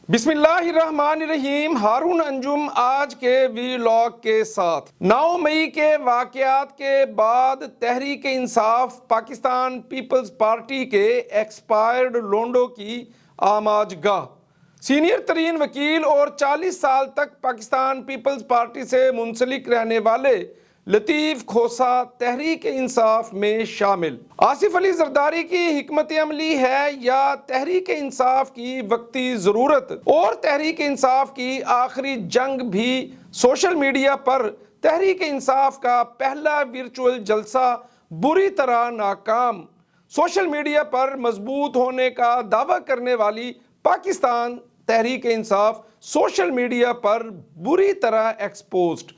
بسم اللہ الرحمن الرحیم۔ ہارون انجم آج کے ویلاگ کے ساتھ 9 مئی کے واقعات کے بعد تحریک انصاف پاکستان پیپلز پارٹی کے ایکسپائرڈ لونڈوں کی آماج گاہ، سینئر ترین وکیل اور 40 سال تک پاکستان پیپلز پارٹی سے منسلک رہنے والے لطیف کھوسہ تحریک انصاف میں شامل۔ آصف علی زرداری کی حکمت عملی ہے یا تحریک انصاف کی وقتی ضرورت؟ اور تحریک انصاف کی آخری جنگ بھی سوشل میڈیا پر تحریک انصاف کا پہلا ورچوئل جلسہ بری طرح ناکام، سوشل میڈیا پر مضبوط ہونے کا دعویٰ کرنے والی پاکستان تحریک انصاف سوشل میڈیا پر بری طرح ایکسپوزڈ۔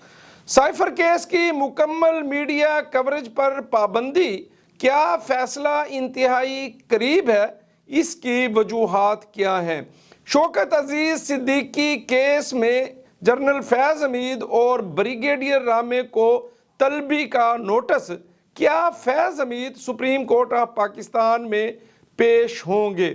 سائفر کیس کی مکمل میڈیا کوریج پر پابندی، کیا فیصلہ انتہائی قریب ہے؟ اس کی وجوہات کیا ہیں؟ شوکت عزیز صدیقی کیس میں جنرل فیض حمید اور بریگیڈیئر رامے کو طلبی کا نوٹس، کیا فیض حمید سپریم کورٹ آف پاکستان میں پیش ہوں گے؟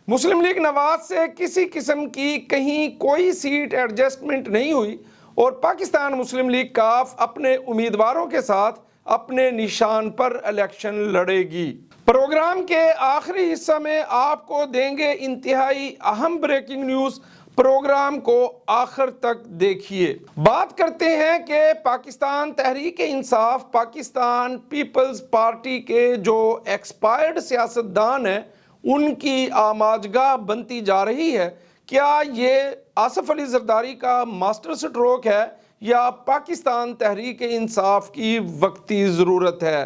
مسلم لیگ نواز سے کسی قسم کی کہیں کوئی سیٹ ایڈجسٹمنٹ نہیں ہوئی اور پاکستان مسلم لیگ کاف اپنے امیدواروں کے ساتھ اپنے نشان پر الیکشن لڑے گی۔ پروگرام کے آخری حصہ میں آپ کو دیں گے انتہائی اہم بریکنگ نیوز، پروگرام کو آخر تک دیکھیے۔ بات کرتے ہیں کہ پاکستان تحریک انصاف پاکستان پیپلز پارٹی کے جو ایکسپائرڈ سیاستدان ہیں ان کی آماج گاہ بنتی جا رہی ہے۔ کیا یہ آصف علی زرداری کا ماسٹر سٹروک ہے یا پاکستان تحریک انصاف کی وقتی ضرورت ہے؟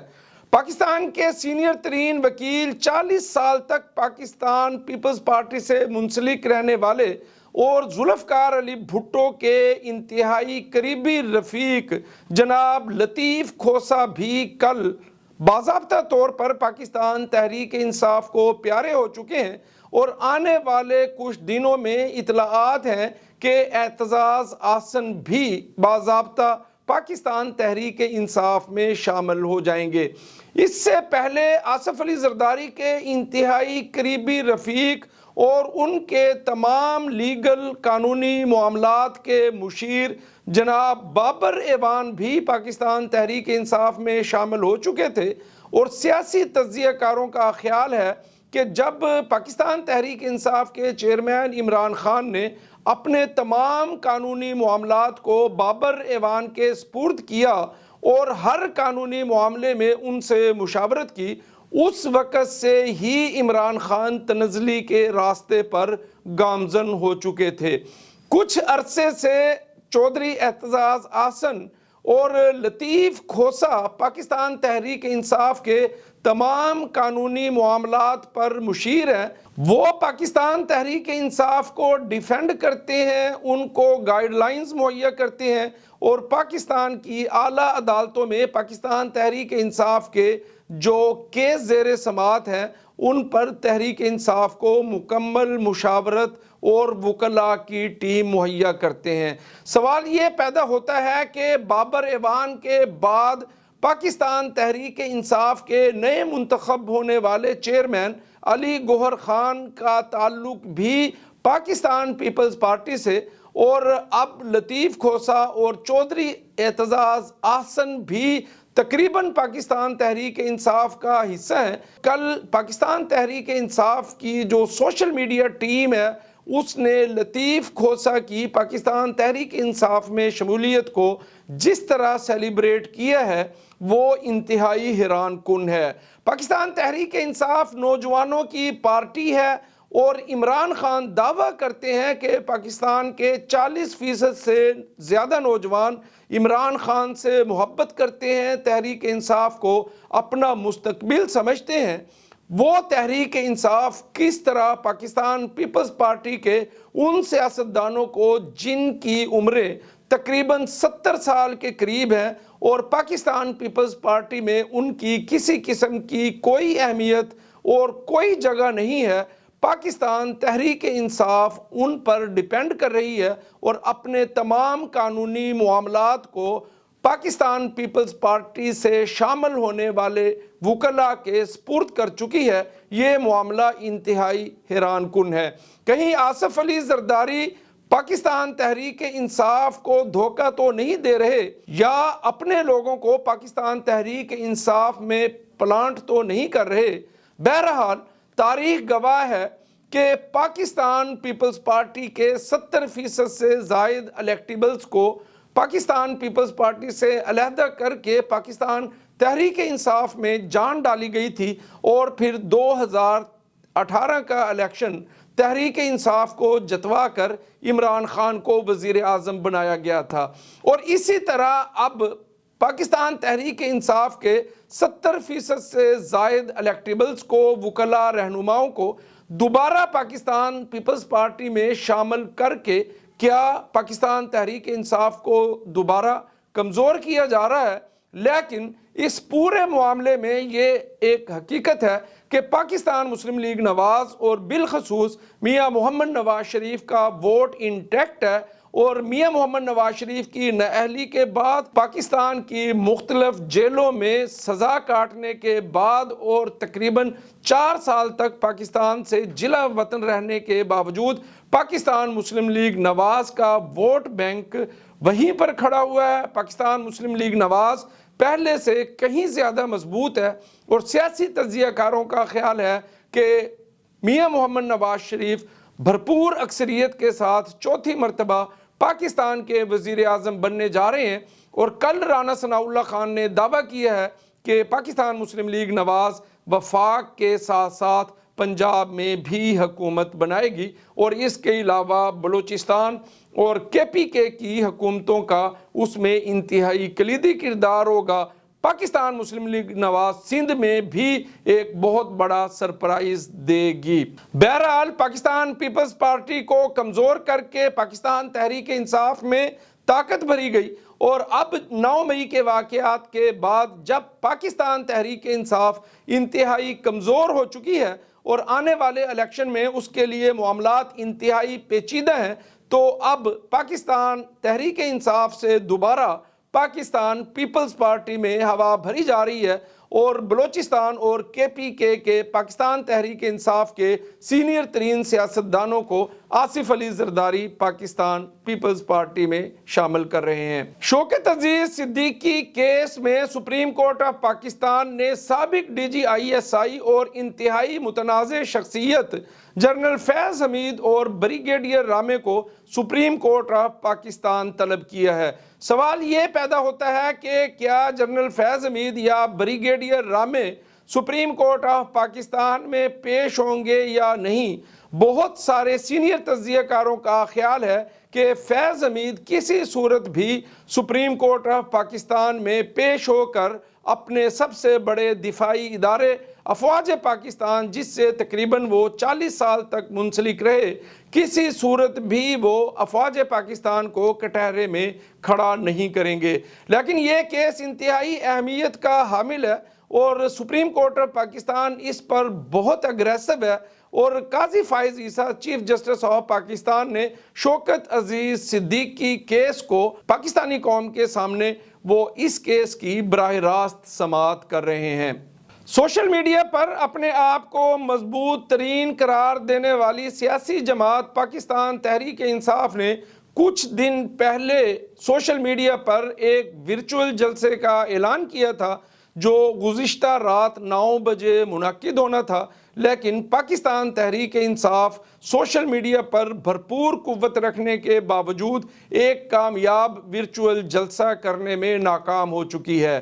پاکستان کے سینئر ترین وکیل، 40 سال تک پاکستان پیپلز پارٹی سے منسلک رہنے والے اور ذوالفقار علی بھٹو کے انتہائی قریبی رفیق جناب لطیف کھوسہ بھی کل باضابطہ طور پر پاکستان تحریک انصاف کو پیارے ہو چکے ہیں اور آنے والے کچھ دنوں میں اطلاعات ہیں کہ اعتزاز احسن بھی باضابطہ پاکستان تحریک انصاف میں شامل ہو جائیں گے۔ اس سے پہلے آصف علی زرداری کے انتہائی قریبی رفیق اور ان کے تمام لیگل قانونی معاملات کے مشیر جناب بابر ایوان بھی پاکستان تحریک انصاف میں شامل ہو چکے تھے اور سیاسی تجزیہ کاروں کا خیال ہے کہ جب پاکستان تحریک انصاف کے چیئرمین عمران خان نے اپنے تمام قانونی معاملات کو بابر ایوان کے سپرد کیا اور ہر قانونی معاملے میں ان سے مشاورت کی، اس وقت سے ہی عمران خان تنزلی کے راستے پر گامزن ہو چکے تھے۔ کچھ عرصے سے چودھری اعتزاز احسن اور لطیف کھوسہ پاکستان تحریک انصاف کے تمام قانونی معاملات پر مشیر ہیں۔ وہ پاکستان تحریک انصاف کو ڈیفینڈ کرتے ہیں، ان کو گائیڈ لائنز مہیا کرتے ہیں اور پاکستان کی اعلیٰ عدالتوں میں پاکستان تحریک انصاف کے جو کیس زیر سماعت ہیں ان پر تحریک انصاف کو مکمل مشاورت اور وکلاء کی ٹیم مہیا کرتے ہیں۔ سوال یہ پیدا ہوتا ہے کہ بابر ایوان کے بعد پاکستان تحریک انصاف کے نئے منتخب ہونے والے چیئرمین علی گوہر خان کا تعلق بھی پاکستان پیپلز پارٹی سے، اور اب لطیف کھوسہ اور چودھری اعتزاز احسن بھی تقریباً پاکستان تحریک انصاف کا حصہ ہیں۔ کل پاکستان تحریک انصاف کی جو سوشل میڈیا ٹیم ہے اس نے لطیف کھوسہ کی پاکستان تحریک انصاف میں شمولیت کو جس طرح سیلیبریٹ کیا ہے وہ انتہائی حیران کن ہے۔ پاکستان تحریک انصاف نوجوانوں کی پارٹی ہے اور عمران خان دعویٰ کرتے ہیں کہ پاکستان کے 40% سے زیادہ نوجوان عمران خان سے محبت کرتے ہیں، تحریک انصاف کو اپنا مستقبل سمجھتے ہیں۔ وہ تحریک انصاف کس طرح پاکستان پیپلز پارٹی کے ان سیاستدانوں کو جن کی عمریں تقریباً 70 سال کے قریب ہیں اور پاکستان پیپلز پارٹی میں ان کی کسی قسم کی کوئی اہمیت اور کوئی جگہ نہیں ہے، پاکستان تحریک انصاف ان پر ڈیپینڈ کر رہی ہے اور اپنے تمام قانونی معاملات کو پاکستان پیپلز پارٹی سے شامل ہونے والے وکلاء کے سپرد کر چکی ہے، یہ معاملہ انتہائی حیران کن ہے۔ کہیں آصف علی زرداری پاکستان تحریک انصاف کو دھوکہ تو نہیں دے رہے، یا اپنے لوگوں کو پاکستان تحریک انصاف میں پلانٹ تو نہیں کر رہے؟ بہرحال تاریخ گواہ ہے کہ پاکستان پیپلز پارٹی کے 70% سے زائد الیکٹیبلز کو پاکستان پیپلز پارٹی سے علیحدہ کر کے پاکستان تحریک انصاف میں جان ڈالی گئی تھی، اور پھر 2018 کا الیکشن تحریک انصاف کو جتوا کر عمران خان کو وزیر اعظم بنایا گیا تھا۔ اور اسی طرح اب پاکستان تحریک انصاف کے 70% سے زائد الیکٹیبلز کو، وکلاء، رہنماؤں کو دوبارہ پاکستان پیپلز پارٹی میں شامل کر کے کیا پاکستان تحریک انصاف کو دوبارہ کمزور کیا جا رہا ہے؟ لیکن اس پورے معاملے میں یہ ایک حقیقت ہے کہ پاکستان مسلم لیگ نواز اور بالخصوص میاں محمد نواز شریف کا ووٹ انٹیکٹ ہے، اور میاں محمد نواز شریف کی نااہلی کے بعد، پاکستان کی مختلف جیلوں میں سزا کاٹنے کے بعد، اور تقریباً 4 سال تک پاکستان سے جلا وطن رہنے کے باوجود، پاکستان مسلم لیگ نواز کا ووٹ بینک وہیں پر کھڑا ہوا ہے۔ پاکستان مسلم لیگ نواز پہلے سے کہیں زیادہ مضبوط ہے، اور سیاسی تجزیہ کاروں کا خیال ہے کہ میاں محمد نواز شریف بھرپور اکثریت کے ساتھ چوتھی مرتبہ پاکستان کے وزیر اعظم بننے جا رہے ہیں۔ اور کل رانا ثناء اللہ خان نے دعویٰ کیا ہے کہ پاکستان مسلم لیگ نواز وفاق کے ساتھ ساتھ پنجاب میں بھی حکومت بنائے گی، اور اس کے علاوہ بلوچستان اور KPK کی حکومتوں کا اس میں انتہائی کلیدی کردار ہوگا۔ پاکستان مسلم لیگ نواز سندھ میں بھی ایک بہت بڑا سرپرائز دے گی۔ بہرحال پاکستان پیپلز پارٹی کو کمزور کر کے پاکستان تحریک انصاف میں طاقت بھری گئی، اور اب 9 مئی کے واقعات کے بعد جب پاکستان تحریک انصاف انتہائی کمزور ہو چکی ہے، اور آنے والے الیکشن میں اس کے لیے معاملات انتہائی پیچیدہ ہیں، تو اب پاکستان تحریک انصاف سے دوبارہ پاکستان پیپلز پارٹی میں ہوا بھری جا رہی ہے، اور بلوچستان اور KPK کے پاکستان تحریک انصاف کے سینئر ترین سیاستدانوں کو آصف علی زرداری پاکستان پیپلز پارٹی میں شامل کر رہے ہیں۔ شوکت عزیز صدیقی کیس میں سپریم کورٹ آف پاکستان نے سابق DG ISI اور انتہائی متنازع شخصیت جنرل فیض حمید اور بریگیڈیئر رامے کو سپریم کورٹ آف پاکستان طلب کیا ہے۔ سوال یہ پیدا ہوتا ہے کہ کیا جنرل فیض حمید یا brigadier Ramay supreme court of Pakistan میں پیش ہوں گے یا نہیں؟ بہت سارے سینئر تجزیہ کاروں کا خیال ہے کہ فیض حمید کسی صورت بھی سپریم کورٹ آف پاکستان میں پیش ہو کر اپنے سب سے بڑے دفاعی ادارے افواج پاکستان، جس سے تقریباً وہ 40 سال تک منسلک رہے، کسی صورت بھی وہ افواج پاکستان کو کٹہرے میں کھڑا نہیں کریں گے۔ لیکن یہ کیس انتہائی اہمیت کا حامل ہے، اور سپریم کورٹ آف پاکستان اس پر بہت اگریسو ہے، اور قاضی فائز عیسیٰ چیف جسٹس آف پاکستان نے شوکت عزیز صدیقی کیس کو پاکستانی قوم کے سامنے وہ اس کیس کی براہ راست سماعت کر رہے ہیں۔ سوشل میڈیا پر اپنے آپ کو مضبوط ترین قرار دینے والی سیاسی جماعت پاکستان تحریک انصاف نے کچھ دن پہلے سوشل میڈیا پر ایک ورچوئل جلسے کا اعلان کیا تھا، جو گزشتہ رات 9 بجے منعقد ہونا تھا، لیکن پاکستان تحریک انصاف سوشل میڈیا پر بھرپور قوت رکھنے کے باوجود ایک کامیاب ورچوئل جلسہ کرنے میں ناکام ہو چکی ہے۔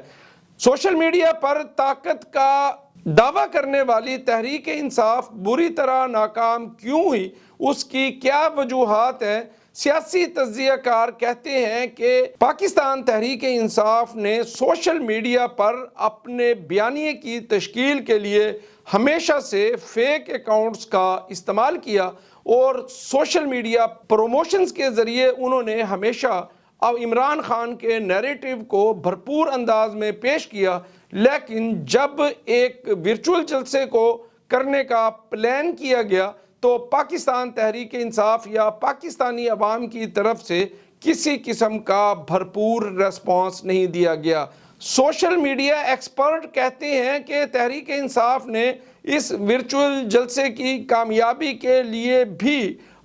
سوشل میڈیا پر طاقت کا دعویٰ کرنے والی تحریک انصاف بری طرح ناکام کیوں ہوئی، اس کی کیا وجوہات ہیں؟ سیاسی تجزیہ کار کہتے ہیں کہ پاکستان تحریک انصاف نے سوشل میڈیا پر اپنے بیانیے کی تشکیل کے لیے ہمیشہ سے فیک اکاؤنٹس کا استعمال کیا، اور سوشل میڈیا پروموشنز کے ذریعے انہوں نے ہمیشہ عمران خان کے نیریٹو کو بھرپور انداز میں پیش کیا۔ لیکن جب ایک ورچوئل جلسے کو کرنے کا پلان کیا گیا، تو پاکستان تحریک انصاف یا پاکستانی عوام کی طرف سے کسی قسم کا بھرپور ریسپانس نہیں دیا گیا۔ سوشل میڈیا ایکسپرٹ کہتے ہیں کہ تحریک انصاف نے اس ورچوئل جلسے کی کامیابی کے لیے بھی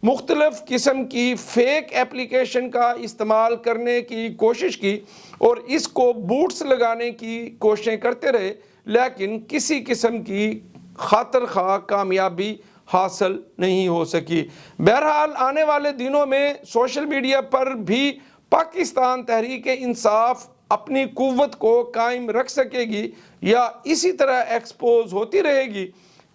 مختلف قسم کی فیک ایپلیکیشن کا استعمال کرنے کی کوشش کی اور اس کو بوٹس لگانے کی کوششیں کرتے رہے، لیکن کسی قسم کی خاطر خواہ کامیابی حاصل نہیں ہو سکی۔ بہرحال آنے والے دنوں میں سوشل میڈیا پر بھی پاکستان تحریک انصاف اپنی قوت کو قائم رکھ سکے گی یا اسی طرح ایکسپوز ہوتی رہے گی۔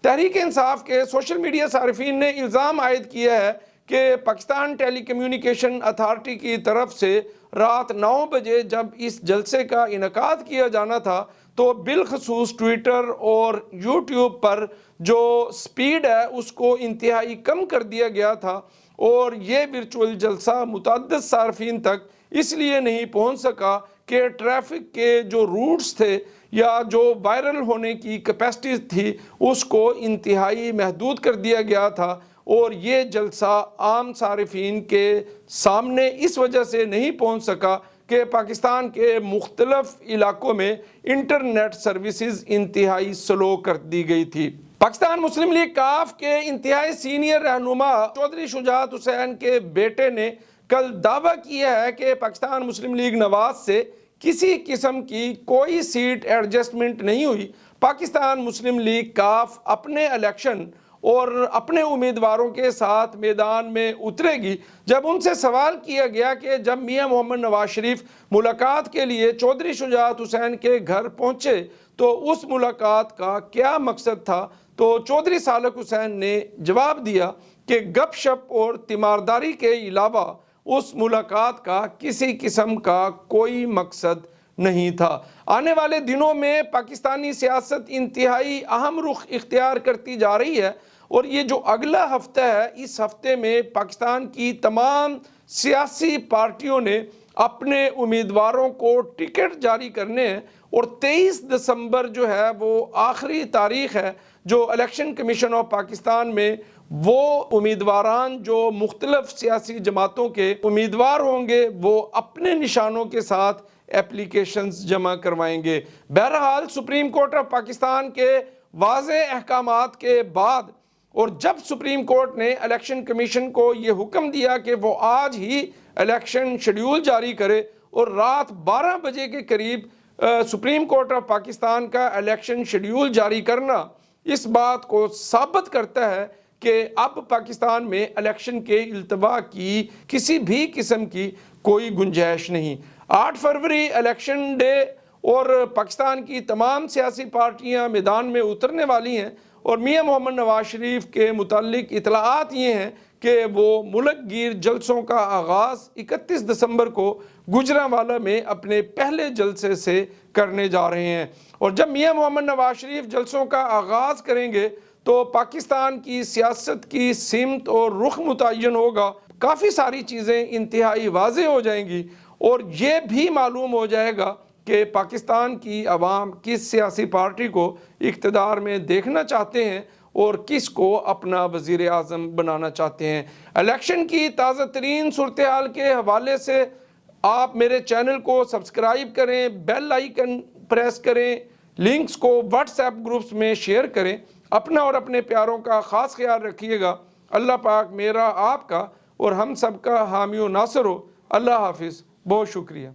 تحریک انصاف کے سوشل میڈیا صارفین نے الزام عائد کیا ہے کہ پاکستان ٹیلی کمیونیکیشن اتھارٹی کی طرف سے رات 9 بجے جب اس جلسے کا انعقاد کیا جانا تھا تو بالخصوص ٹویٹر اور یوٹیوب پر جو سپیڈ ہے اس کو انتہائی کم کر دیا گیا تھا، اور یہ ورچوئل جلسہ متعدد صارفین تک اس لیے نہیں پہنچ سکا کہ ٹریفک کے جو روٹس تھے یا جو وائرل ہونے کی کیپیسٹی تھی اس کو انتہائی محدود کر دیا گیا تھا، اور یہ جلسہ عام صارفین کے سامنے اس وجہ سے نہیں پہنچ سکا کہ پاکستان کے مختلف علاقوں میں انٹرنیٹ سروسز انتہائی سلو کر دی گئی تھی۔ پاکستان مسلم لیگ کاف کے انتہائی سینئر رہنما چودھری شجاعت حسین کے بیٹے نے کل دعویٰ کیا ہے کہ پاکستان مسلم لیگ نواز سے کسی قسم کی کوئی سیٹ ایڈجسٹمنٹ نہیں ہوئی۔ پاکستان مسلم لیگ کاف اپنے الیکشن اور اپنے امیدواروں کے ساتھ میدان میں اترے گی۔ جب ان سے سوال کیا گیا کہ جب میاں محمد نواز شریف ملاقات کے لیے چودھری شجاعت حسین کے گھر پہنچے تو اس ملاقات کا کیا مقصد تھا، تو چودھری صالح حسین نے جواب دیا کہ گپ شپ اور تیمارداری کے علاوہ اس ملاقات کا کسی قسم کا کوئی مقصد نہیں تھا۔ آنے والے دنوں میں پاکستانی سیاست انتہائی اہم رخ اختیار کرتی جا رہی ہے، اور یہ جو اگلا ہفتہ ہے اس ہفتے میں پاکستان کی تمام سیاسی پارٹیوں نے اپنے امیدواروں کو ٹکٹ جاری کرنے ہیں، اور 23 دسمبر جو ہے وہ آخری تاریخ ہے جو الیکشن کمیشن آف پاکستان میں وہ امیدواران جو مختلف سیاسی جماعتوں کے امیدوار ہوں گے وہ اپنے نشانوں کے ساتھ ایپلیکیشنز جمع کروائیں گے۔ بہرحال سپریم کورٹ آف پاکستان کے واضح احکامات کے بعد اور جب سپریم کورٹ نے الیکشن کمیشن کو یہ حکم دیا کہ وہ آج ہی الیکشن شیڈیول جاری کرے، اور رات 12 بجے کے قریب سپریم کورٹ آف پاکستان کا الیکشن شیڈیول جاری کرنا اس بات کو ثابت کرتا ہے کہ اب پاکستان میں الیکشن کے التوا کی کسی بھی قسم کی کوئی گنجائش نہیں۔ 8 فروری الیکشن ڈے اور پاکستان کی تمام سیاسی پارٹیاں میدان میں اترنے والی ہیں، اور میاں محمد نواز شریف کے متعلق اطلاعات یہ ہیں کہ وہ ملک گیر جلسوں کا آغاز 31 دسمبر کو گوجرانوالہ میں اپنے پہلے جلسے سے کرنے جا رہے ہیں، اور جب میاں محمد نواز شریف جلسوں کا آغاز کریں گے تو پاکستان کی سیاست کی سمت اور رخ متعین ہوگا۔ کافی ساری چیزیں انتہائی واضح ہو جائیں گی، اور یہ بھی معلوم ہو جائے گا کہ پاکستان کی عوام کس سیاسی پارٹی کو اقتدار میں دیکھنا چاہتے ہیں اور کس کو اپنا وزیر اعظم بنانا چاہتے ہیں۔ الیکشن کی تازہ ترین صورتحال کے حوالے سے آپ میرے چینل کو سبسکرائب کریں، بیل آئیکن پریس کریں، لنکس کو واٹس ایپ گروپس میں شیئر کریں۔ اپنا اور اپنے پیاروں کا خاص خیال رکھیے گا۔ اللہ پاک میرا، آپ کا اور ہم سب کا حامی و ناصر ہو۔ اللہ حافظ، بہت شکریہ۔